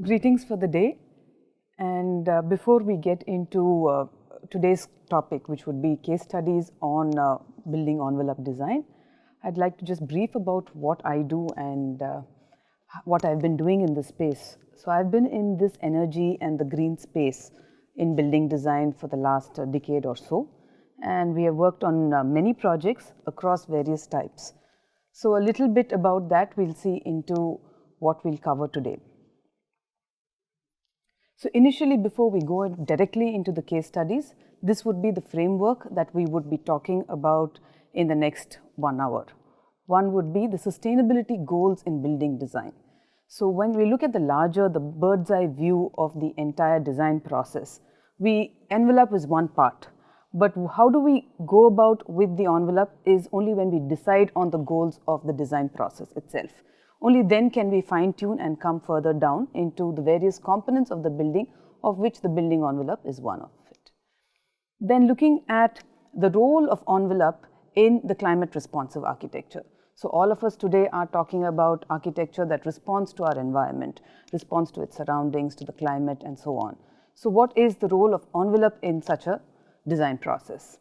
Greetings for the day, and before we get into today's topic, which would be case studies on building envelope design, I'd like to just brief about what I do and what I've been doing in this space. So I've been in this energy and the green space in building design for the last decade or so, and we have worked on many projects across various types. So a little bit about that we'll see into what we'll cover today. So initially, before we go directly into the case studies, this would be the framework that we would be talking about in the next 1 hour. One would be the sustainability goals in building design. So when we look at the larger, the bird's eye view of the entire design process, envelope is one part, but how do we go about with the envelope is only when we decide on the goals of the design process itself. Only then can we fine tune and come further down into the various components of the building, of which the building envelope is one of it. Then looking at the role of envelope in the climate responsive architecture. So all of us today are talking about architecture that responds to our environment, responds to its surroundings, to the climate and so on. So what is the role of envelope in such a design process?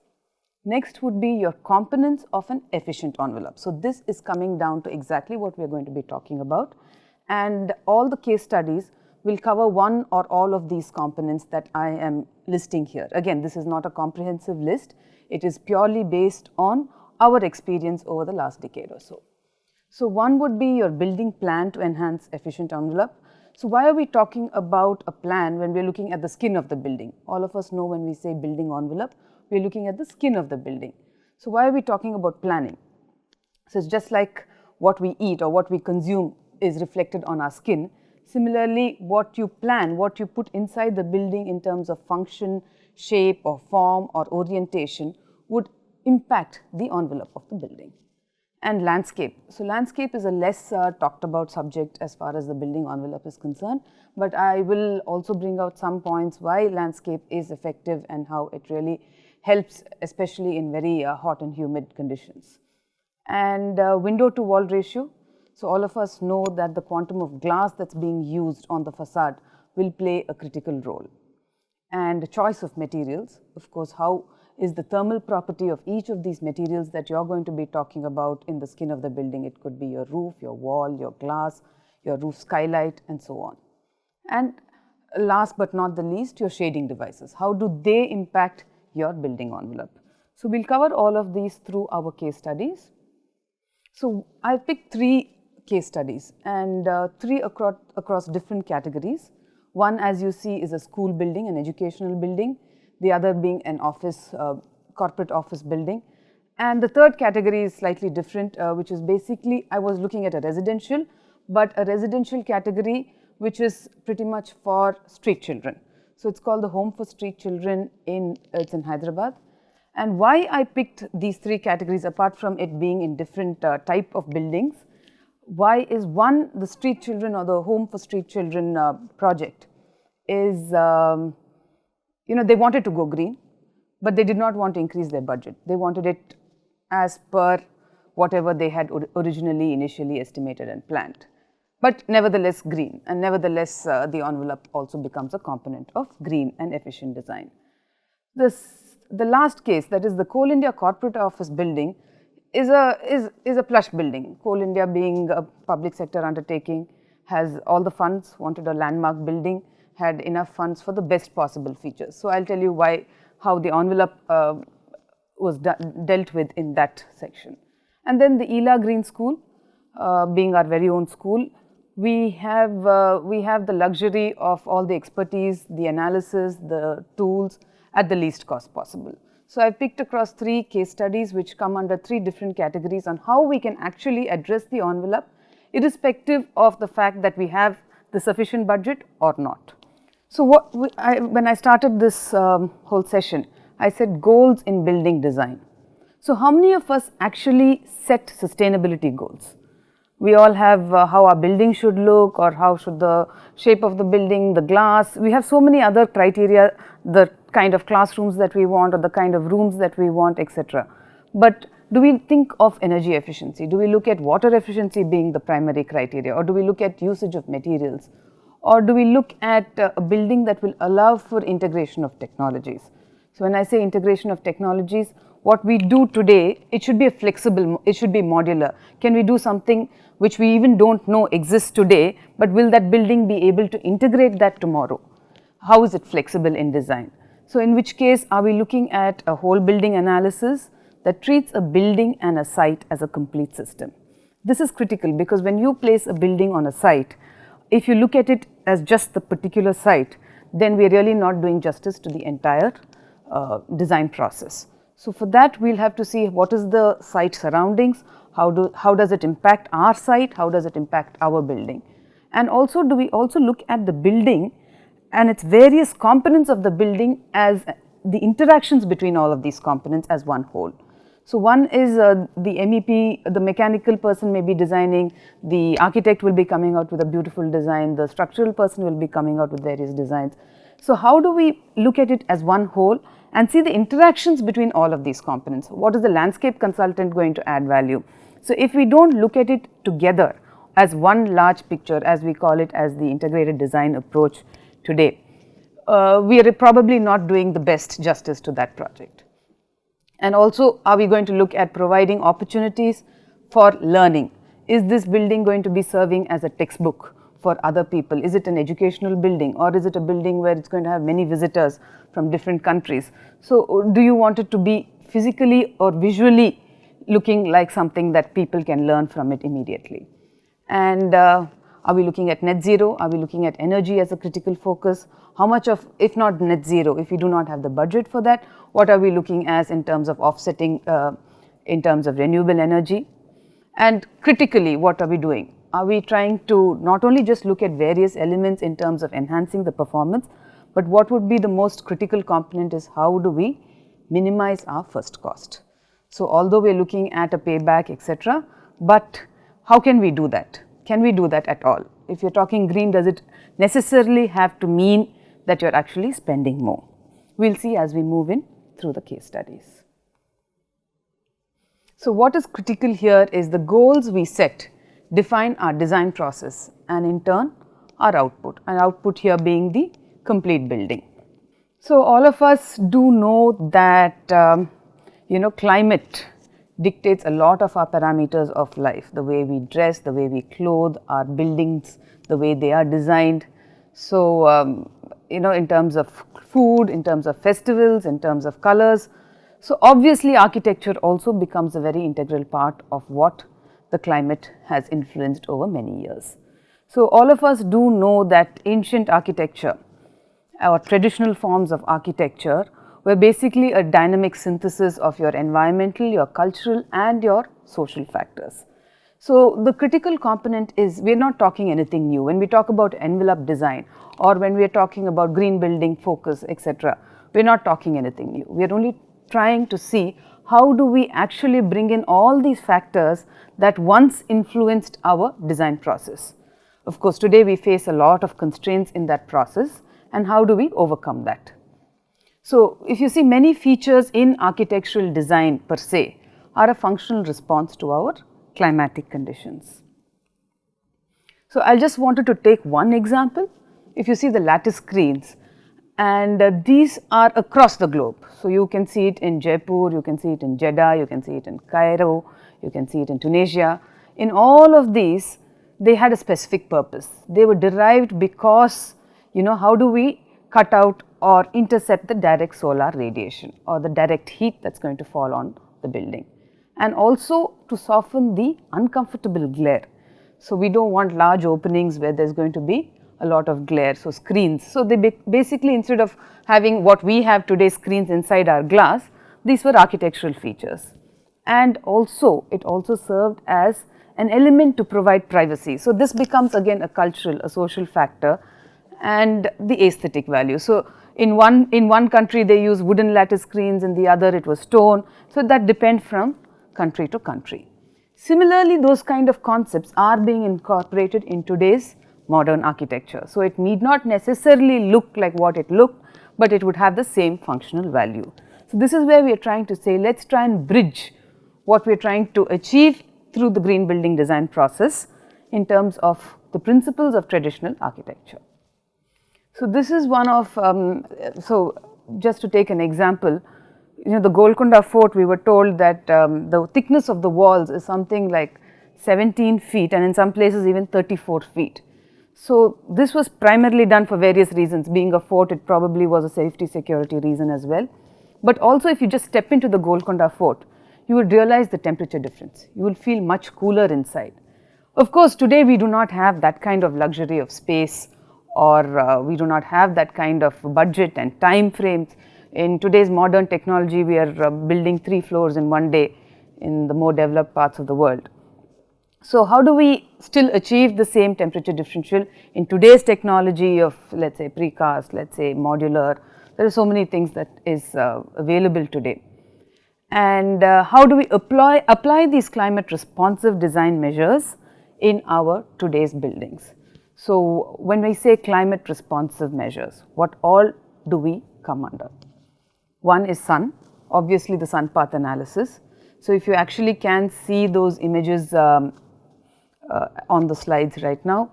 Next would be your components of an efficient envelope. So this is coming down to exactly what we are going to be talking about, and all the case studies will cover one or all of these components that I am listing here. Again, this is not a comprehensive list. It is purely based on our experience over the last decade or so. So one would be your building plan to enhance efficient envelope. So why are we talking about a plan when we are looking at the skin of the building? All of us know when we say building envelope, we are looking at the skin of the building. So why are we talking about planning? So it's just like what we eat or what we consume is reflected on our skin. Similarly, what you plan, what you put inside the building in terms of function, shape or form or orientation would impact the envelope of the building. And landscape. So landscape is a less talked about subject as far as the building envelope is concerned, but I will also bring out some points why landscape is effective and how it really helps, especially in very hot and humid conditions. And window to wall ratio. So all of us know that the quantum of glass that's being used on the facade will play a critical role. And choice of materials, of course, how is the thermal property of each of these materials that you're going to be talking about in the skin of the building. It could be your roof, your wall, your glass, your roof skylight and so on. And last but not the least, your shading devices. How do they impact your building envelope? So we'll cover all of these through our case studies. So I've picked 3 case studies and 3 across different categories. One, as you see, is a school building, an educational building. The other being an office, corporate office building. And the third category is slightly different, which is basically, I was looking at a residential, but a residential category which is pretty much for street children. So it's called the Home for Street Children, it's in Hyderabad. And why I picked these 3 categories, apart from it being in different type of buildings, why is one, the street children or the Home for Street Children project is, they wanted to go green, but they did not want to increase their budget. They wanted it as per whatever they had originally, initially estimated and planned, but nevertheless green, and nevertheless the envelope also becomes a component of green and efficient design. The last case, that is the Coal India corporate office building, is a plush building. Coal India, being a public sector undertaking, has all the funds, wanted a landmark building, had enough funds for the best possible features. So I'll tell you how the envelope was dealt with in that section. And then the ELA Green School, being our very own school, we have the luxury of all the expertise, the analysis, the tools at the least cost possible. So I picked across 3 case studies which come under 3 different categories on how we can actually address the envelope, irrespective of the fact that we have the sufficient budget or not. So when I started this whole session, I said goals in building design. So how many of us actually set sustainability goals? We all have how our building should look, or how should the shape of the building, the glass. We have so many other criteria, the kind of classrooms that we want or the kind of rooms that we want, etc. But do we think of energy efficiency? Do we look at water efficiency being the primary criteria, or do we look at usage of materials? Or do we look at a building that will allow for integration of technologies? So when I say integration of technologies, what we do today, it should be a flexible, it should be modular. Can we do something which we even don't know exists today, but will that building be able to integrate that tomorrow? How is it flexible in design? So in which case, are we looking at a whole building analysis that treats a building and a site as a complete system? This is critical because when you place a building on a site, if you look at it as just the particular site, then we are really not doing justice to the entire design process. So for that, we'll have to see what is the site surroundings, how does it impact our site, how does it impact our building, and also do we also look at the building and its various components of the building as the interactions between all of these components as one whole. So one is the MEP, the mechanical person may be designing, the architect will be coming out with a beautiful design, the structural person will be coming out with various designs. So how do we look at it as one whole and see the interactions between all of these components? What is the landscape consultant going to add value? So if we don't look at it together as one large picture, as we call it as the integrated design approach today, we are probably not doing the best justice to that project. And also, are we going to look at providing opportunities for learning? Is this building going to be serving as a textbook for other people? Is it an educational building, or is it a building where it's going to have many visitors from different countries? So do you want it to be physically or visually looking like something that people can learn from it immediately? And are we looking at net zero? Are we looking at energy as a critical focus? How much of, if not net zero, if we do not have the budget for that, what are we looking as in terms of offsetting, in terms of renewable energy? And critically, what are we doing? Are we trying to not only just look at various elements in terms of enhancing the performance, but what would be the most critical component is how do we minimize our first cost? So although we are looking at a payback, etc., but how can we do that? Can we do that at all? If you're talking green, does it necessarily have to mean that you're actually spending more? We'll see as we move in through the case studies. So what is critical here is the goals we set define our design process and in turn our output, and output here being the complete building. So all of us do know that climate dictates a lot of our parameters of life, the way we dress, the way we clothe, our buildings, the way they are designed. So in terms of food, in terms of festivals, in terms of colors. So obviously architecture also becomes a very integral part of what the climate has influenced over many years. So all of us do know that ancient architecture, our traditional forms of architecture, were basically a dynamic synthesis of your environmental, your cultural and your social factors. So the critical component is we are not talking anything new. When we talk about envelope design or when we are talking about green building focus, etc., we are not talking anything new. We are only trying to see how do we actually bring in all these factors that once influenced our design process. Of course, today we face a lot of constraints in that process, and how do we overcome that? So if you see, many features in architectural design per se are a functional response to our climatic conditions. So I just wanted to take one example. If you see the lattice screens, and these are across the globe. So you can see it in Jaipur, you can see it in Jeddah, you can see it in Cairo, you can see it in Tunisia. In all of these, they had a specific purpose. They were derived because, how do we cut out or intercept the direct solar radiation or the direct heat that's going to fall on the building, and also to soften the uncomfortable glare. So we don't want large openings where there's going to be a lot of glare, so screens. So they basically, instead of having what we have today, screens inside our glass, these were architectural features. And also, it also served as an element to provide privacy. So this becomes again a cultural, a social factor, and the aesthetic value. So in one country they use wooden lattice screens, in the other it was stone. So that depends from country to country. Similarly, those kind of concepts are being incorporated in today's modern architecture. So it need not necessarily look like what it looked, but it would have the same functional value. So this is where we are trying to say, let's try and bridge what we are trying to achieve through the green building design process in terms of the principles of traditional architecture. So this is one of, so just to take an example, the Golconda Fort, we were told that the thickness of the walls is something like 17 feet and in some places even 34 feet. So this was primarily done for various reasons. Being a fort, it probably was a safety security reason as well. But also if you just step into the Golconda Fort, you will realize the temperature difference. You will feel much cooler inside. Of course, today we do not have that kind of luxury of space, or we do not have that kind of budget and time frames. In today's modern technology, we are building 3 floors in one day in the more developed parts of the world. So how do we still achieve the same temperature differential in today's technology of, let's say, precast, let's say modular? There are so many things that is available today. And how do we apply these climate responsive design measures in our today's buildings? So when we say climate responsive measures, what all do we come under? One is sun, obviously the sun path analysis. So if you actually can see those images on the slides right now,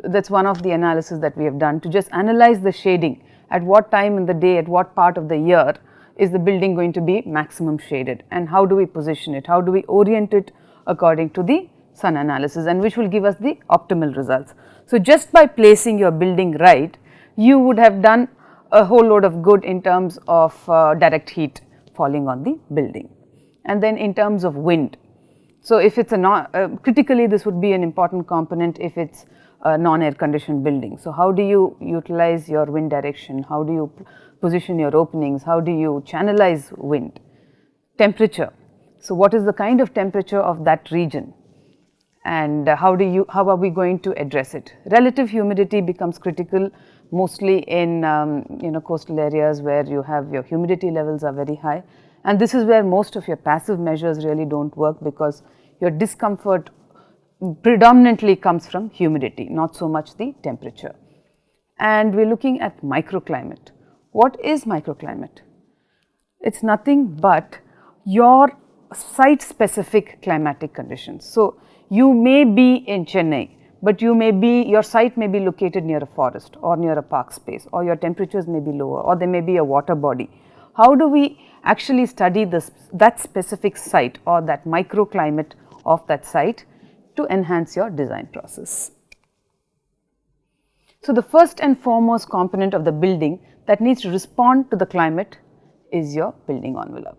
that's one of the analysis that we have done to just analyze the shading. At what time in the day, at what part of the year is the building going to be maximum shaded, and how do we position it, how do we orient it according to the sun analysis, and which will give us the optimal results. So just by placing your building right, you would have done a whole load of good in terms of direct heat falling on the building. And then in terms of wind, so if it's critically this would be an important component if it's a non-air conditioned building. So how do you utilize your wind direction, how do you position your openings, how do you channelize wind? Temperature, so what is the kind of temperature of that region, and how are we going to address it? Relative humidity becomes critical mostly in coastal areas where you have your humidity levels are very high, and this is where most of your passive measures really don't work, because your discomfort predominantly comes from humidity, not so much the temperature. And we're looking at microclimate. What is microclimate? It's nothing but your site specific climatic conditions. So you may be in Chennai, but your site may be located near a forest or near a park space, or your temperatures may be lower, or there may be a water body. How do we actually study that specific site or that microclimate of that site to enhance your design process? So the first and foremost component of the building that needs to respond to the climate is your building envelope.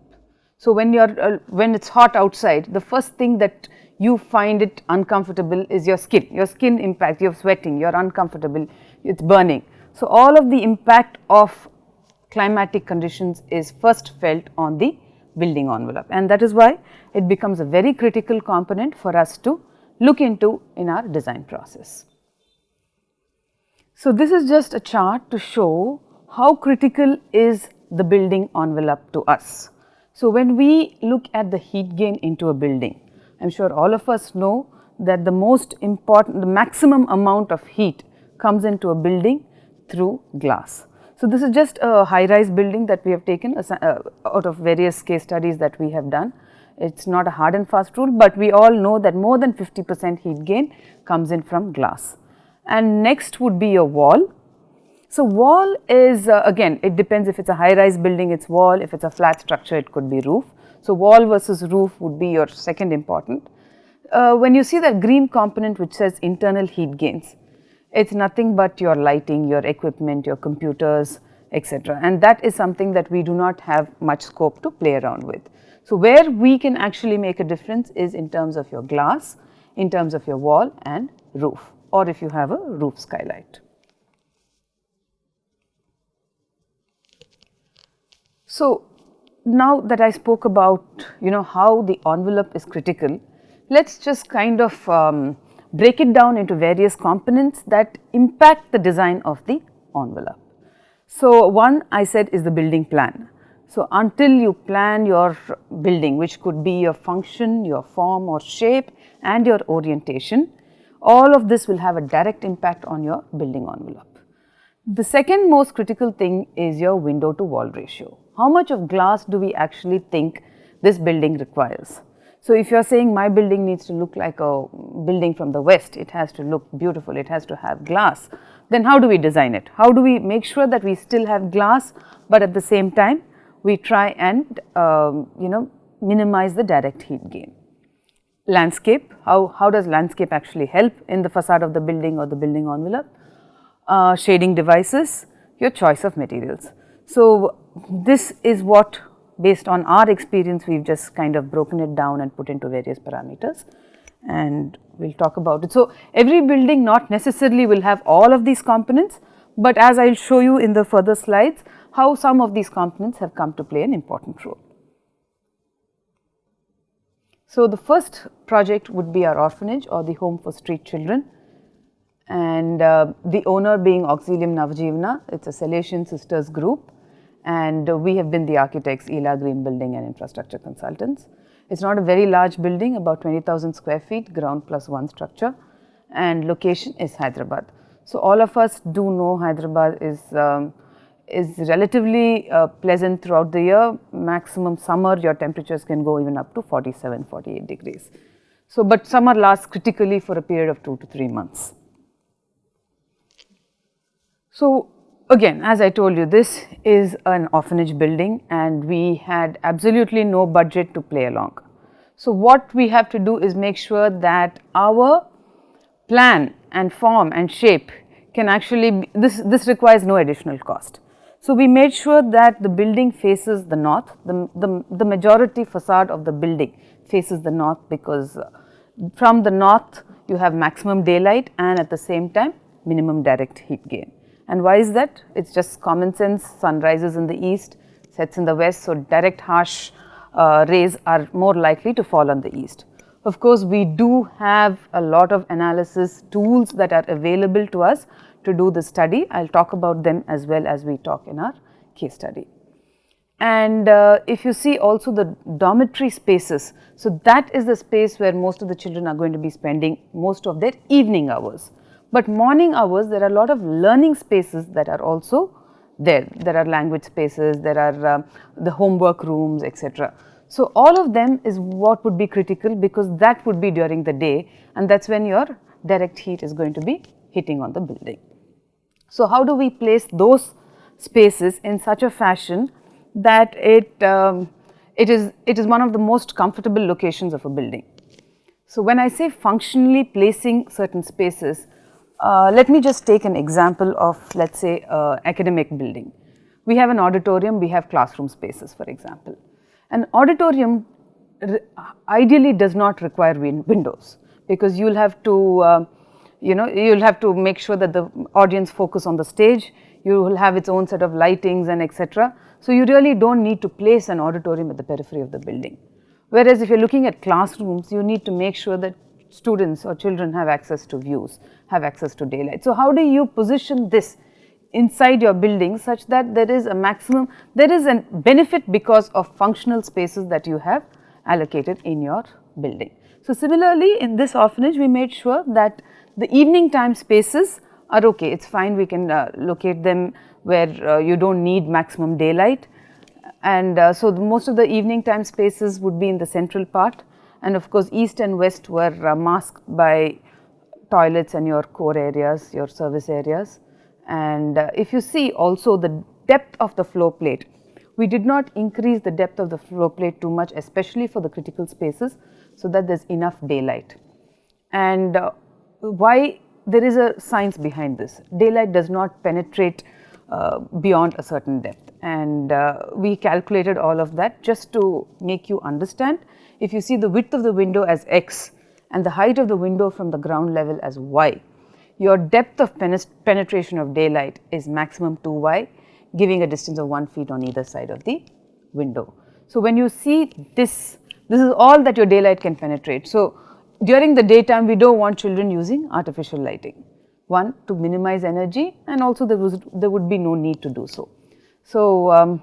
So when it's hot outside, the first thing that you find it uncomfortable is your skin impact, you're sweating, you're uncomfortable, it's burning. So all of the impact of climatic conditions is first felt on the building envelope, and that is why it becomes a very critical component for us to look into in our design process. So this is just a chart to show how critical is the building envelope to us. So when we look at the heat gain into a building, I'm sure all of us know that the maximum amount of heat comes into a building through glass. So this is just a high-rise building that we have taken out of various case studies that we have done. It's not a hard and fast rule, but we all know that more than 50% heat gain comes in from glass. And next would be your wall. So wall is again, it depends if it's a high-rise building, it's wall. If it's a flat structure, it could be roof. So wall versus roof would be your second important. When you see that green component which says internal heat gains, it's nothing but your lighting, your equipment, your computers, etc. And that is something that we do not have much scope to play around with. So where we can actually make a difference is in terms of your glass, in terms of your wall and roof, or if you have a roof skylight. So now that I spoke about how the envelope is critical, let's just kind of break it down into various components that impact the design of the envelope. So one I said is the building plan. So until you plan your building, which could be your function, your form or shape and your orientation, all of this will have a direct impact on your building envelope. The second most critical thing is your window to wall ratio. How much of glass do we actually think this building requires? So if you are saying my building needs to look like a building from the west, it has to look beautiful, it has to have glass, then how do we design it? How do we make sure that we still have glass, but at the same time we try and minimize the direct heat gain? Landscape, how does landscape actually help in the facade of the building or the building envelope? Shading devices, your choice of materials. So this is what, based on our experience, we've just kind of broken it down and put into various parameters, and we'll talk about it. So every building not necessarily will have all of these components, but as I'll show you in the further slides, how some of these components have come to play an important role. So the first project would be our orphanage or the home for street children, and the owner being Auxilium Navajivana. It's a Salesian Sisters group, and we have been the architects, Ela Green Building and Infrastructure Consultants. It's not a very large building, about 20,000 square feet, ground plus one structure, and location is Hyderabad. So all of us do know Hyderabad is relatively pleasant throughout the year. Maximum summer, your temperatures can go even up to 47, 48 degrees. So, but summer lasts critically for a period of 2 to 3 months. So again, as I told you, this is an orphanage building and we had absolutely no budget to play along. So what we have to do is make sure that our plan and form and shape can actually be, this requires no additional cost. So we made sure that the building faces the north, the majority facade of the building faces the north, because from the north you have maximum daylight and at the same time minimum direct heat gain. And why is that? It's just common sense. Sun rises in the east, sets in the west, so direct harsh rays are more likely to fall on the east. Of course, we do have a lot of analysis tools that are available to us to do the study. I'll talk about them as well as we talk in our case study. And if you see also the dormitory spaces, so that is the space where most of the children are going to be spending most of their evening hours. But morning hours, there are a lot of learning spaces that are also there. There are language spaces, there are the homework rooms, etc. So all of them is what would be critical, because that would be during the day, and that's when your direct heat is going to be hitting on the building. So how do we place those spaces in such a fashion that it is one of the most comfortable locations of a building? So when I say functionally placing certain spaces, let me just take an example of, let's say, academic building. We have an auditorium, we have classroom spaces, for example. An auditorium ideally does not require windows, because you'll have to you'll have to make sure that the audience focus on the stage. You will have its own set of lightings and etc. So you really don't need to place an auditorium at the periphery of the building. Whereas if you're looking at classrooms, you need to make sure that students or children have access to views, have access to daylight. So how do you position this inside your building such that there is a maximum, there is a benefit because of functional spaces that you have allocated in your building. So similarly, in this orphanage, we made sure that the evening time spaces are okay. It's fine, we can locate them where you don't need maximum daylight. And so most of the evening time spaces would be in the central part. And of course, east and west were masked by toilets and your core areas, your service areas. And if you see also the depth of the floor plate, we did not increase the depth of the floor plate too much, especially for the critical spaces, so that there's enough daylight. And why? There is a science behind this. Daylight does not penetrate beyond a certain depth, and we calculated all of that just to make you understand. If you see the width of the window as X and the height of the window from the ground level as Y, your depth of penetration of daylight is maximum 2y, giving a distance of 1 feet on either side of the window. So when you see this, this is all that your daylight can penetrate. So during the daytime, we don't want children using artificial lighting. One, to minimize energy, and also there would be no need to do so. So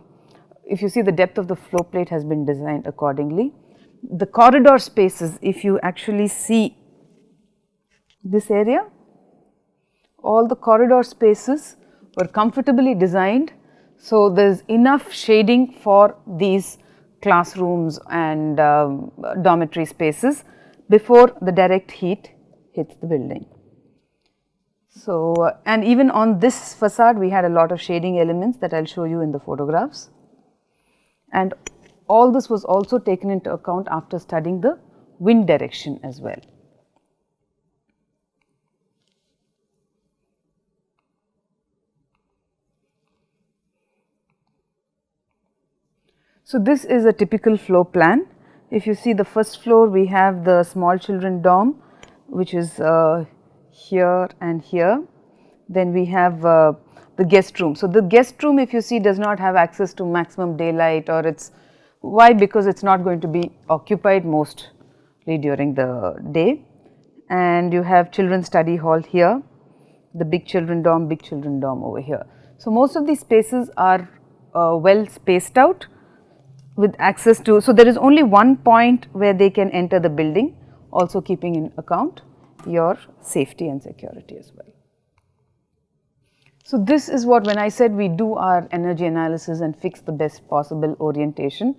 if you see, the depth of the floor plate has been designed accordingly. The corridor spaces, if you actually see this area, all the corridor spaces were comfortably designed. So there's enough shading for these classrooms and dormitory spaces before the direct heat hits the building. So, and even on this facade we had a lot of shading elements that I will show you in the photographs, and all this was also taken into account after studying the wind direction as well. So, this is a typical floor plan. If you see the first floor, we have the small children dorm, which is here and here. Then we have the guest room. So, the guest room, if you see, does not have access to maximum daylight, or it's why? Because it's not going to be occupied mostly during the day. And you have children's study hall here, the big children dorm over here. So, most of these spaces are well spaced out with access to, so there is only one point where they can enter the building, also keeping in account your safety and security as well. So, this is what, when I said we do our energy analysis and fix the best possible orientation.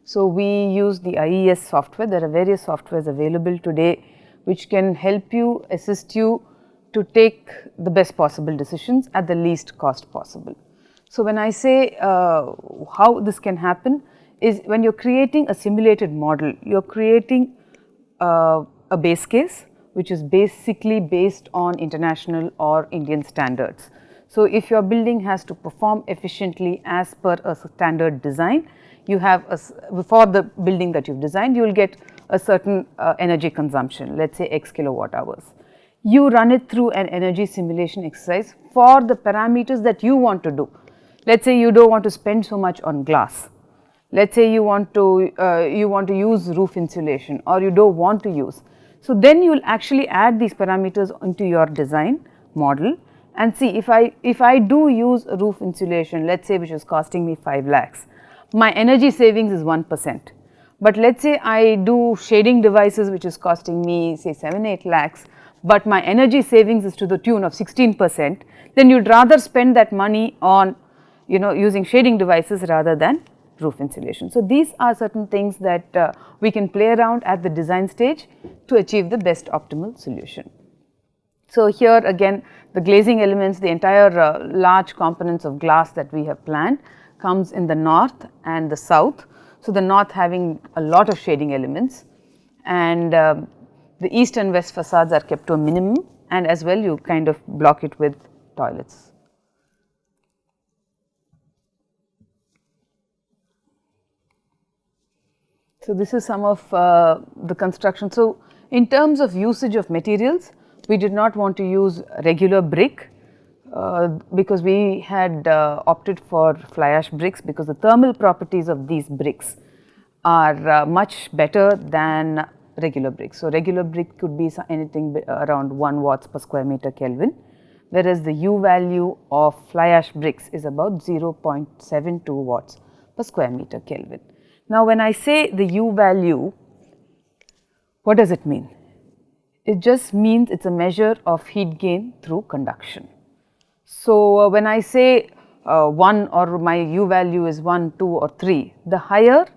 So, we use the IES software. There are various softwares available today which can help you, assist you to take the best possible decisions at the least cost possible. So, when I say how this can happen is when you are creating a simulated model, you are creating a base case which is basically based on international or Indian standards. So, if your building has to perform efficiently as per a standard design, you have for the building that you have designed, you will get a certain energy consumption, let us say X kilowatt hours. You run it through an energy simulation exercise for the parameters that you want to do. Let us say you do not want to spend so much on glass. Let us say you want to use roof insulation, or you do not want to use. So, then you will actually add these parameters into your design model and see if I do use a roof insulation, let us say, which is costing me 5 lakhs, my energy savings is 1%. But let us say I do shading devices which is costing me say 7-8 lakhs, but my energy savings is to the tune of 16%, then you would rather spend that money on using shading devices rather than roof insulation. So, these are certain things that we can play around at the design stage to achieve the best optimal solution. So, here again the glazing elements, the entire large components of glass that we have planned comes in the north and the south. So, the north having a lot of shading elements, and the east and west facades are kept to a minimum, and as well you kind of block it with toilets. So, this is some of the construction. So, in terms of usage of materials, we did not want to use regular brick because we had opted for fly ash bricks, because the thermal properties of these bricks are much better than regular bricks. So, regular brick could be anything around 1 watts per square meter Kelvin, whereas the U value of fly ash bricks is about 0.72 watts per square meter Kelvin. Now, when I say the U value, what does it mean? It just means it is a measure of heat gain through conduction. So, when I say 1 or my U value is 1, 2 or 3, the higher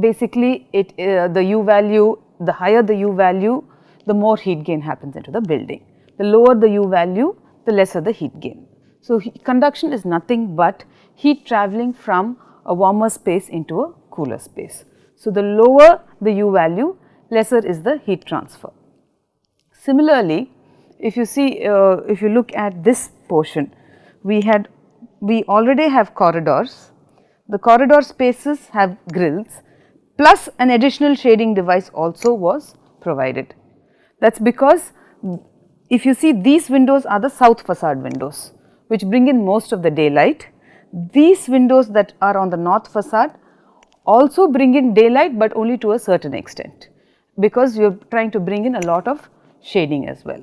basically the U value, the higher the U value, the more heat gain happens into the building. The lower the U value, the lesser the heat gain. So, conduction is nothing but heat travelling from a warmer space into a cooler space. So, the lower the U value, lesser is the heat transfer. Similarly, if you see, if you look at this portion, we already have corridors. The corridor spaces have grills, plus an additional shading device also was provided. That is because if you see, these windows are the south facade windows, which bring in most of the daylight. These windows that are on the north facade also bring in daylight, but only to a certain extent, because you are trying to bring in a lot of shading as well.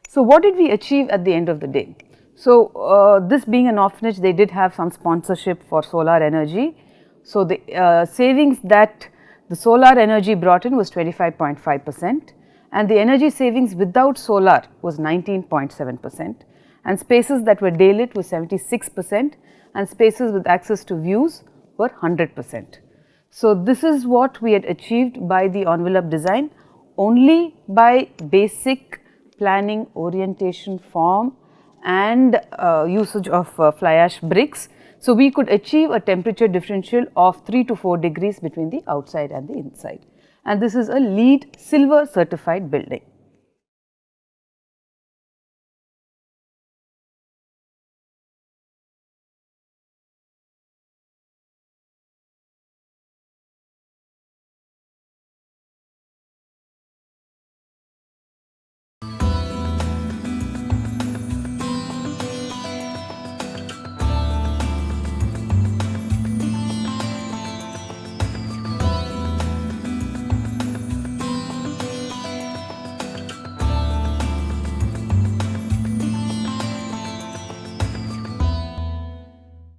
So, what did we achieve at the end of the day? So, this being an orphanage, they did have some sponsorship for solar energy. So, the savings that the solar energy brought in was 25.5%, and the energy savings without solar was 19.7%, and spaces that were daylit was 76%, and spaces with access to views were 100%. So, this is what we had achieved by the envelope design only by basic planning, orientation, form and usage of fly ash bricks. So, we could achieve a temperature differential of 3 to 4 degrees between the outside and the inside, and this is a LEED silver certified building.